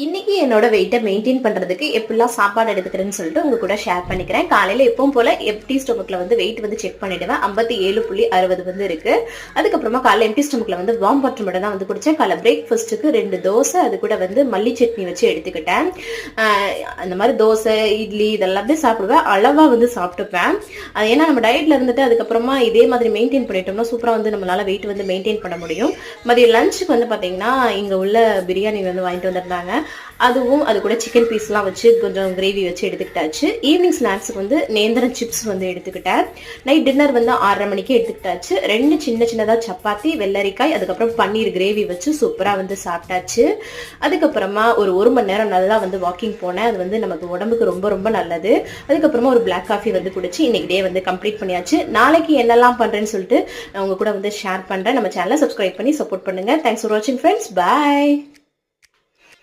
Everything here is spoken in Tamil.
இன்னைக்கு என்னோட வெயிட்டை மெயின்டைன் பண்றதுக்கு எப்படிலாம் சாப்பாடு எடுத்துக்கிறேன்னு சொல்லிட்டு உங்க கூட ஷேர் பண்ணிக்கிறேன். காலையில எப்பவும் போல எம்டி ஸ்டொமக்ல வெயிட் செக் பண்ணிடுவேன். 57.60 இருக்கு. அதுக்கப்புறமா காலையில எம்டி ஸ்டொமக்ல வார்ம் வாட்டர் மட்டும் தான் குடிச்சேன். காலை பிரேக்ஃபாஸ்ட்டுக்கு 2 தோசை, அது கூட மல்லி சட்னி வச்சு எடுத்துக்கிட்டேன். அந்த மாதிரி தோசை, இட்லி இதெல்லாமே சாப்பிடுவேன். அளவா சாப்பிட்டுப்பேன். அது ஏன்னா நம்ம டயட்ல இருந்துட்டு அதுக்கப்புறமா இதே மாதிரி மெயின்டைன் பண்ணிட்டோம்னா சூப்பரா நம்மளால வெயிட் மெயின்டைன் பண்ண முடியும். மதிய லஞ்சுக்கு பாத்தீங்கன்னா இங்க உள்ள பிரியாணி வாங்கிட்டு வந்திருந்தாங்க. அதுவும் அது கூட சிக்கன் பீஸ்லாம் வச்சு கொஞ்சம் கிரேவி வச்சு எடுத்துக்கிட்டாச்சு. ஈவினிங் ஸ்நாக்ஸுக்கு நேந்திரம் சிப்ஸ் எடுத்துக்கிட்டேன். நைட் டின்னர் 6:30 மணிக்கு எடுத்துக்கிட்டாச்சு. 2 சின்னதா சப்பாத்தி, வெள்ளரிக்காய், அதுக்கப்புறம் பன்னீர் கிரேவி வச்சு சூப்பரா சாப்பிட்டாச்சு. அதுக்கப்புறமா ஒரு மணி நேரம் நல்லா வாக்கிங் போனேன். அது நமக்கு உடம்புக்கு ரொம்ப ரொம்ப நல்லது. அதுக்கப்புறமா ஒரு பிளாக் காஃபி குடிச்சு இன்னைக்கு டே கம்ப்ளீட் பண்ணியாச்சு. நாளைக்கு என்னெல்லாம் பண்றேன்னு சொல்லிட்டு நான் உங்க கூட ஷேர் பண்றேன். நம்ம சேனலை சப்ஸ்கிரைப் பண்ணி சப்போர்ட் பண்ணுங்க. தேங்க்ஸ் ஃபார் வாட்சிங் ஃப்ரெண்ட்ஸ். பை.